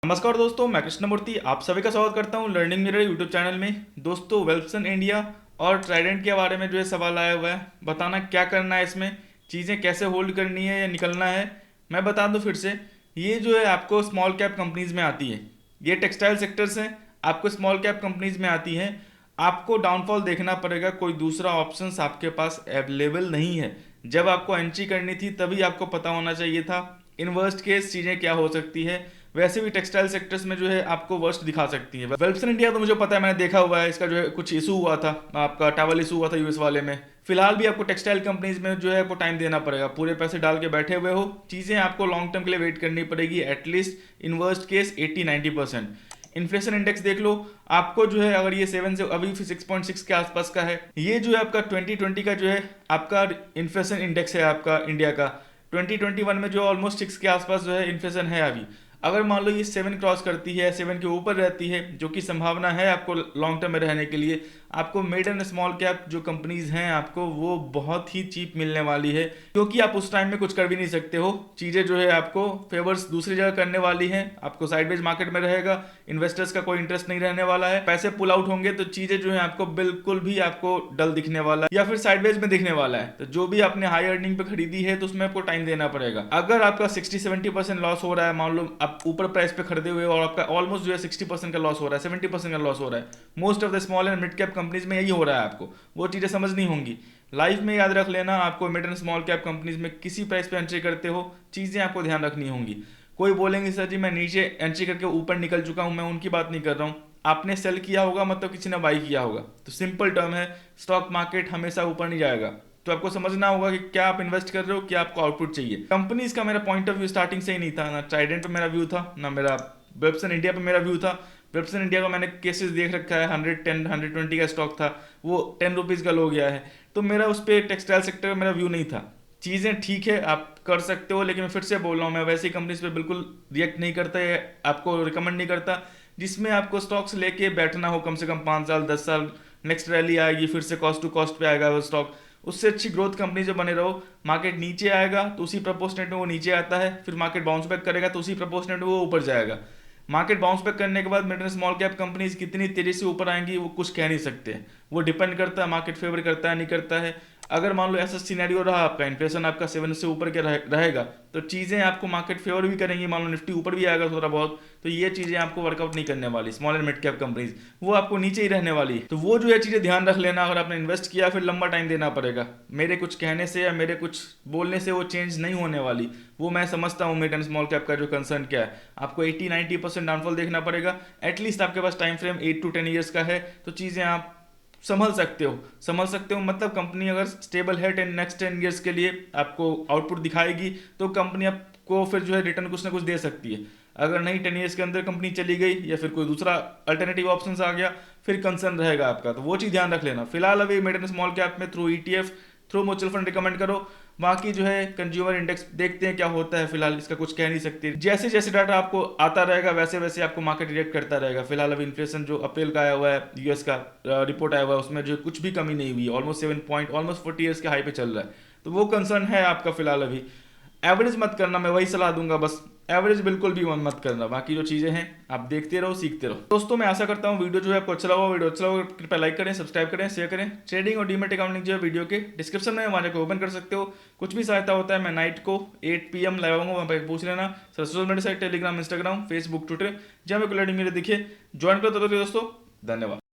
नमस्कार दोस्तों, मैं कृष्णमूर्ति आप सभी का स्वागत करता हूं लर्निंग मिरर यूट्यूब चैनल में। दोस्तों, वेल्सन इंडिया और ट्राइडेंट के बारे में जो है सवाल आया हुआ है, बताना क्या करना है, इसमें चीज़ें कैसे होल्ड करनी है या निकलना है। मैं बता दूं फिर से, ये जो है आपको स्मॉल कैप कंपनीज में आती है। ये टेक्सटाइल सेक्टर्स हैं, आपको स्मॉल कैप कंपनीज में आती हैं। आपको डाउनफॉल देखना पड़ेगा, कोई दूसरा ऑप्शंस आपके पास अवेलेबल नहीं है। जब आपको एंट्री करनी थी तभी आपको पता होना चाहिए था इन वर्स्ट केस चीज़ें क्या हो सकती है। वैसे भी टेक्सटाइल सेक्टर्स में जो है आपको वर्स्ट दिखा सकती है। वेल्सन इंडिया तो मुझे पता है, मैंने देखा हुआ है, इसका जो है कुछ इशू हुआ था, आपका टावल इशू हुआ था यूएस वाले में। फिलहाल भी आपको टेक्सटाइल कंपनीज में जो है आपको टाइम देना पड़ेगा, पूरे पैसे डाल के बैठे हुए हो, चीज़ें आपको लॉन्ग टर्म के लिए वेट करनी पड़ेगी, at least in worst case 80-90%। Inflation index देख लो, आपको जो है अगर ये 7 से अभी 6.6 के आसपास का है, ये जो है आपका 2020 का जो है आपका इन्फ्लेशन इंडेक्स है आपका इंडिया का। 2021 में जो ऑलमोस्ट 6 के आसपास जो है इन्फ्लेशन है अभी। अगर मान लो ये 7 क्रॉस करती है, 7 के ऊपर रहती है, जो कि संभावना है आपको लॉन्ग टर्म में रहने के लिए, आपको मिड एंड स्मॉल कैप जो कंपनीज हैं आपको वो बहुत ही चीप मिलने वाली है, क्योंकि आप उस टाइम में कुछ कर भी नहीं सकते हो। चीज़ें जो है आपको फेवर्स दूसरी जगह करने वाली हैं, आपको साइडवेज मार्केट में रहेगा, इन्वेस्टर्स का कोई इंटरेस्ट नहीं रहने वाला है, पैसे पुल आउट होंगे तो चीज़ें जो है आपको बिल्कुल भी आपको डल दिखने वाला है या फिर साइडवेज में दिखने वाला है। तो जो भी आपने हाई अर्निंग पे खरीदी है तो उसमें आपको टाइम देना पड़ेगा। अगर आपका 60-70% लॉस हो रहा है, मान लो आप ऊपर प्राइस पे खरीदे हुए और आपका ऑलमोस्ट जो है 60% का लॉस हो रहा है, 70% का लॉस हो रहा है, most of the small and mid cap companies में यही हो रहा है, आपको वो चीज़ें समझनी होंगी। लाइफ में याद रख लेना, आपको mid and small cap companies में किसी प्राइस पे एंट्री करते हो, चीज़ें आपको ध्यान रखनी होंगी। कोई बोलेंगे सर जी मैं नीचे एंट्री करके ऊपर निकल चुका हूं, मैं उनकी बात नहीं कर रहा हूं। आपने सेल किया होगा मतलब किसी ने बाई किया होगा। तो सिंपल टर्म है, स्टॉक मार्केट हमेशा ऊपर नहीं जाएगा। तो आपको समझना होगा कि क्या आप इन्वेस्ट कर रहे हो, क्या आपको आउटपुट चाहिए। कंपनीज का मेरा पॉइंट ऑफ व्यू स्टार्टिंग से ही नहीं था, ना ट्राइडेंट पे मेरा व्यू था, ना मेरा वेबसन इंडिया पे मेरा व्यू था। वेबसन इंडिया का मैंने केसेस देख रखा है, 110 120 का स्टॉक था, वो 10 रुपीज़ का लो गया है। तो मेरा उस पर टेक्सटाइल सेक्टर में मेरा व्यू नहीं था। चीज़ें ठीक है, आप कर सकते हो, लेकिन मैं फिर से बोल रहा हूँ, मैं वैसी कंपनीज पे बिल्कुल रिएक्ट नहीं करता है, आपको रिकमेंड नहीं करता जिसमें आपको स्टॉक्स लेके बैठना हो कम से कम 5 साल 10 साल। नेक्स्ट रैली आएगी, फिर से कॉस्ट टू कॉस्ट पे आएगा वो स्टॉक। उससे अच्छी ग्रोथ कंपनी जो बने रहो। मार्केट नीचे आएगा तो उसी प्रपोर्शनेट में वो नीचे आता है, फिर मार्केट बाउंस बैक करेगा तो उसी प्रपोर्शनेट में वो ऊपर जाएगा। मार्केट बाउंस बैक करने के बाद mid and small cap companies कितनी तेजी से ऊपर आएंगी वो कुछ कह नहीं सकते, वो डिपेंड करता है मार्केट फेवर करता है नहीं करता है। अगर मान लो ऐसा सिनेरियो रहा, आपका इन्फ्लेशन आपका 7 से ऊपर के रहेगा, तो चीज़ें आपको मार्केट फेवर भी करेंगी। मान लो निफ्टी ऊपर भी आएगा थोड़ा बहुत, तो ये चीज़ें आपको वर्कआउट नहीं करने वाली। Small and mid cap companies वो आपको नीचे ही रहने वाली। तो वो जो है चीज़ें ध्यान रख लेना, अगर आपने इन्वेस्ट किया फिर लंबा टाइम देना पड़ेगा। मेरे कुछ कहने से या मेरे कुछ बोलने से वो चेंज नहीं होने वाली। वो मैं समझता हूँ मिड एंड स्मॉल कैप का जो कंसर्न क्या है, आपको 80-90% डाउनफॉल देखना पड़ेगा। एटलीस्ट आपके पास टाइम फ्रेम 8 to 10 ईयर्स का है, तो चीज़ें आप समझ सकते हो मतलब कंपनी अगर स्टेबल है नेक्स्ट 10 ईयर्स के लिए आपको आउटपुट दिखाएगी, तो कंपनी आपको फिर जो है रिटर्न कुछ ना कुछ दे सकती है। अगर नहीं 10 ईयर्स के अंदर कंपनी चली गई या फिर कोई दूसरा अल्टरनेटिव ऑप्शन आ गया, फिर कंसर्न रहेगा आपका। तो वो चीज़ ध्यान रख लेना। फिलहाल अभी मिड एंड स्मॉल कैप में through ETF through mutual fund recommend करो। बाकी जो है कंज्यूमर इंडेक्स देखते हैं क्या होता है, फिलहाल इसका कुछ कह नहीं सकते। जैसे जैसे डाटा आपको आता रहेगा वैसे वैसे आपको मार्केट रिएक्ट करता रहेगा। फिलहाल अभी इन्फ्लेशन जो अप्रैल का आया हुआ है, यूएस का रिपोर्ट आया हुआ है, उसमें जो कुछ भी कमी नहीं हुई, ऑलमोस्ट 7 पॉइंट ऑलमोस्ट 40 ईयर्स के हाई पे चल रहा है। तो वो कंसर्न है आपका फिलहाल अभी। एवरेज मत करना, मैं वही सलाह दूंगा बस, एवरेज बिल्कुल भी मत करना। बाकी जो चीज़ें हैं आप देखते रहो, सीखते रहो। दोस्तों, मैं आशा करता हूँ वीडियो जो है आपको अच्छा लगा। वीडियो अच्छा लगा कृपया लाइक करें, सब्सक्राइब करें, शेयर करें। ट्रेडिंग और डीमेट अकाउंट लिंक जो है वीडियो के डिस्क्रिप्शन में हमारे को ओपन कर सकते हो। कुछ भी सहायता होता है मैं नाइट को 8 PM लगाऊंगा, वहाँ पर पूछ लेना। Social media site Telegram, Instagram, Facebook, Twitter, जहाँ पे को लर्निंग मेरे दिखे ज्वाइन करो। दोस्तों, धन्यवाद।